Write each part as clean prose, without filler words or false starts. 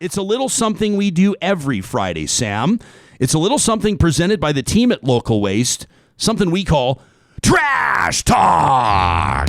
It's a little something we do every Friday, Sam. It's a little something presented by the team at Local Waste, something we call Trash Talk.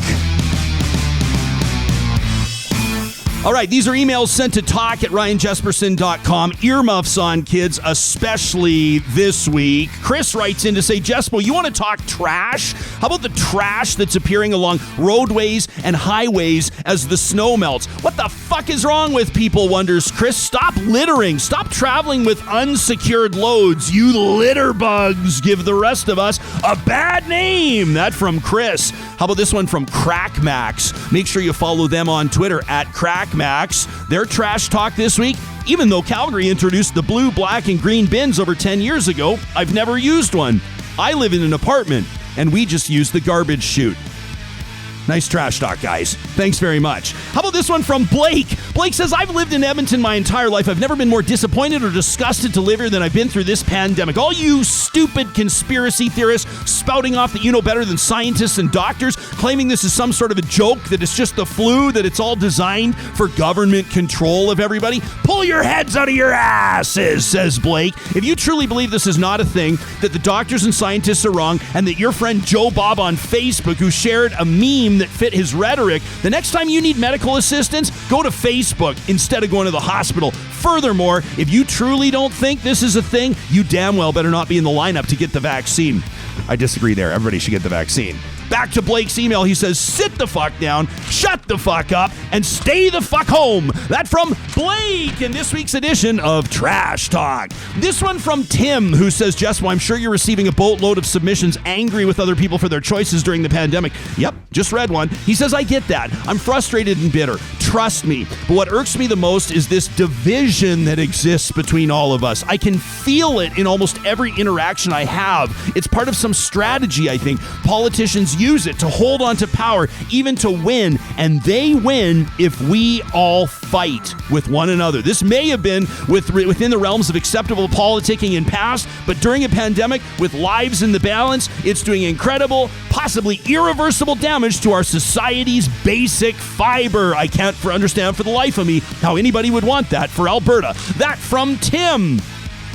All right, these are emails sent to talk@ryanjesperson.com. Earmuffs on, kids, especially this week. Chris writes in to say, Jespo, you want to talk trash? How about the trash that's appearing along roadways and highways as the snow melts? What the fuck is wrong with people, wonders Chris. Stop littering. Stop traveling with unsecured loads. You litter bugs give the rest of us a bad name. That from Chris. How about this one from Crack Max? Make sure you follow them on Twitter at Crack Max. Their trash talk this week, even though Calgary introduced the blue, black, and green bins over 10 years ago, I've never used one. I live in an apartment, and we just use the garbage chute. Nice trash talk, guys. Thanks very much. How about this one from Blake? Blake says, I've lived in Edmonton my entire life. I've never been more disappointed or disgusted to live here than I've been through this pandemic. All you stupid conspiracy theorists spouting off that you know better than scientists and doctors, claiming this is some sort of a joke, that it's just the flu, that it's all designed for government control of everybody. Pull your heads out of your asses, says Blake. If you truly believe this is not a thing, that the doctors and scientists are wrong, and that your friend Joe Bob on Facebook, who shared a meme that fit his rhetoric, the next time you need medical assistance, go to Facebook instead of going to the hospital. Furthermore, if you truly don't think this is a thing, you damn well better not be in the lineup to get the vaccine. I disagree there. Everybody should get the vaccine. Back to Blake's email. He says, sit the fuck down, shut the fuck up, and stay the fuck home. That from Blake in this week's edition of Trash Talk. This one from Tim, who says, Jess, well, I'm sure you're receiving a boatload of submissions angry with other people for their choices during the pandemic. Yep, just read one. He says, I get that. I'm frustrated and bitter. Trust me. But what irks me the most is this division that exists between all of us. I can feel it in almost every interaction I have. It's part of some strategy, I think. Politicians use it to hold on to power, even to win, and they win if we all fight with one another. This may have been within the realms of acceptable politicking in past, but during a pandemic with lives in the balance, it's doing incredible, possibly irreversible damage to our society's basic fiber. I can't understand for the life of me how anybody would want that for Alberta. That from Tim.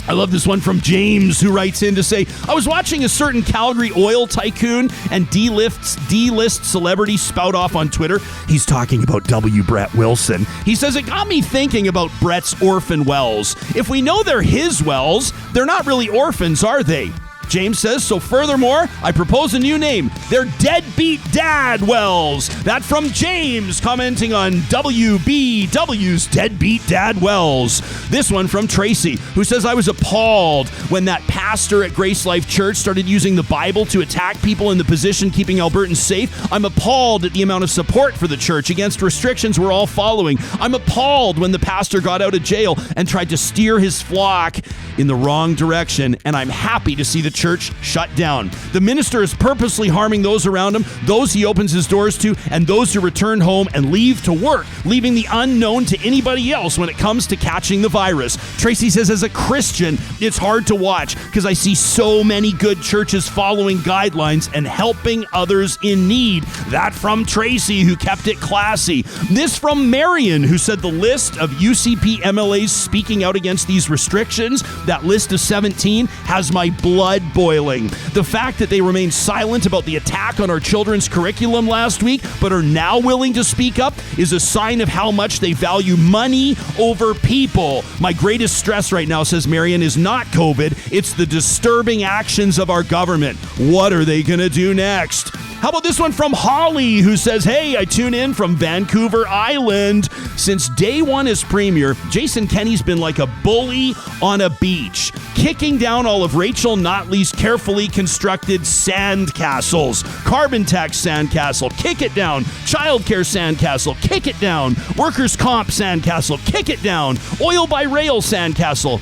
I love this one from James, who writes in to say, I was watching a certain Calgary oil tycoon and D-list celebrity spout off on Twitter. He's talking about W. Brett Wilson. He says, it got me thinking about Brett's orphan wells. If we know they're his wells, they're not really orphans, are they? James says, so furthermore, I propose a new name. They're Deadbeat Dad Wells. That from James, commenting on WBW's Deadbeat Dad Wells. This one from Tracy, who says, I was appalled when that pastor at Grace Life Church started using the Bible to attack people in the position keeping Albertans safe. I'm appalled at the amount of support for the church against restrictions we're all following. I'm appalled when the pastor got out of jail and tried to steer his flock in the wrong direction, and I'm happy to see the church shut down. The minister is purposely harming those around him, those he opens his doors to, and those who return home and leave to work, leaving the unknown to anybody else when it comes to catching the virus. Tracy says, as a Christian, it's hard to watch because I see so many good churches following guidelines and helping others in need. That from Tracy, who kept it classy. This from Marion, who said the list of UCP MLAs speaking out against these restrictions, that list of 17, has my blood boiling. The fact that they remained silent about the attack on our children's curriculum last week, but are now willing to speak up, is a sign of how much they value money over people. My greatest stress right now, says Marion, is not COVID. It's the disturbing actions of our government. What are they going to do next? How about this one from Holly, who says, hey, I tune in from Vancouver Island. Since day one as premier, Jason Kenney's been like a bully on a beach, kicking down all of Rachel Notley's carefully constructed sandcastles. Carbon tax sandcastle, kick it down. Childcare sandcastle, kick it down. Workers' comp sandcastle, kick it down. Oil by rail sandcastle,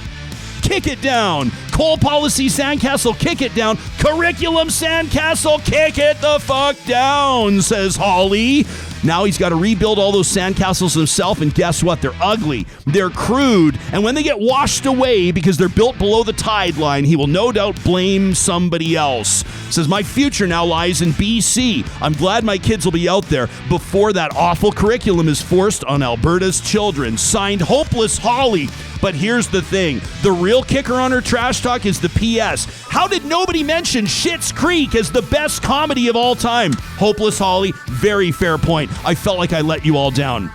kick it down. Coal policy sandcastle, kick it down. Curriculum sandcastle, kick it the fuck down, says Holly. Now he's got to rebuild all those sandcastles himself, and guess what? They're ugly, they're crude, and when they get washed away because they're built below the tide line, he will no doubt blame somebody else. Says, my future now lies in BC. I'm glad my kids will be out there before that awful curriculum is forced on Alberta's children. Signed, Hopeless Holly. But here's the thing. The real kicker on her trash talk is the PS. How did nobody mention Schitt's Creek as the best comedy of all time? Hopeless Holly, very fair point. I felt like I let you all down.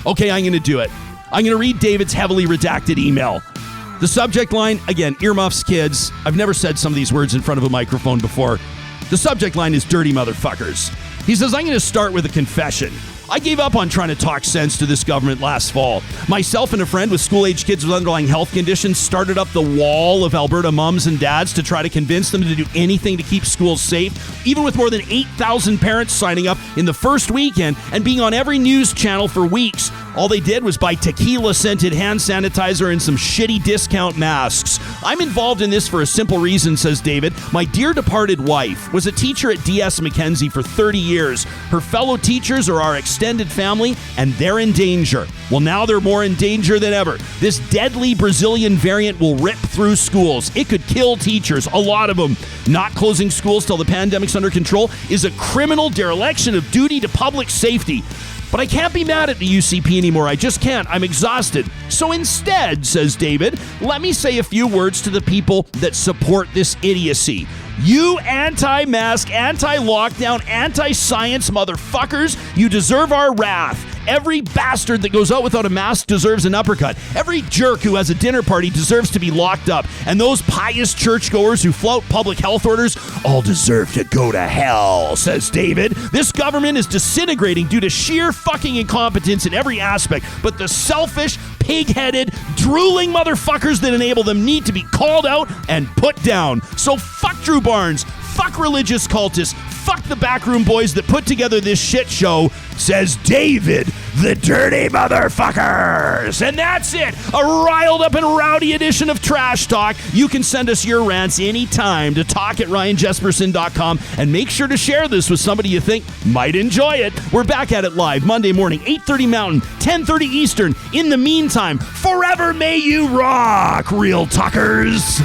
Okay, I'm going to do it. I'm going to read David's heavily redacted email. The subject line, again, earmuffs, kids. I've never said some of these words in front of a microphone before. The subject line is dirty motherfuckers. He says, I'm going to start with a confession. I gave up on trying to talk sense to this government last fall. Myself and a friend with school-age kids with underlying health conditions started up the wall of Alberta mums and dads to try to convince them to do anything to keep schools safe, even with more than 8,000 parents signing up in the first weekend and being on every news channel for weeks. All they did was buy tequila-scented hand sanitizer and some shitty discount masks. I'm involved in this for a simple reason, says David. My dear departed wife was a teacher at DS Mackenzie for 30 years. Her fellow teachers are our extended family, and they're in danger. Well, now they're more in danger than ever. This deadly Brazilian variant will rip through schools. It could kill teachers, a lot of them. Not closing schools till the pandemic's under control is a criminal dereliction of duty to public safety. But I can't be mad at the UCP anymore. I just can't. I'm exhausted. So instead, says David, let me say a few words to the people that support this idiocy. You anti-mask, anti-lockdown, anti-science motherfuckers, you deserve our wrath. Every bastard that goes out without a mask deserves an uppercut. Every jerk who has a dinner party deserves to be locked up. And those pious churchgoers who flout public health orders all deserve to go to hell, says David. This government is disintegrating due to sheer fucking incompetence in every aspect. But the selfish, pig-headed, drooling motherfuckers that enable them need to be called out and put down. So fuck Drew Barnes. Fuck religious cultists. Fuck the backroom boys that put together this shit show, says David, the dirty motherfuckers. And that's it. A riled up and rowdy edition of Trash Talk. You can send us your rants anytime to talk@ryanjesperson.com, and make sure to share this with somebody you think might enjoy it. We're back at it live Monday morning, 8:30 Mountain, 10:30 Eastern. In the meantime, forever may you rock, real talkers.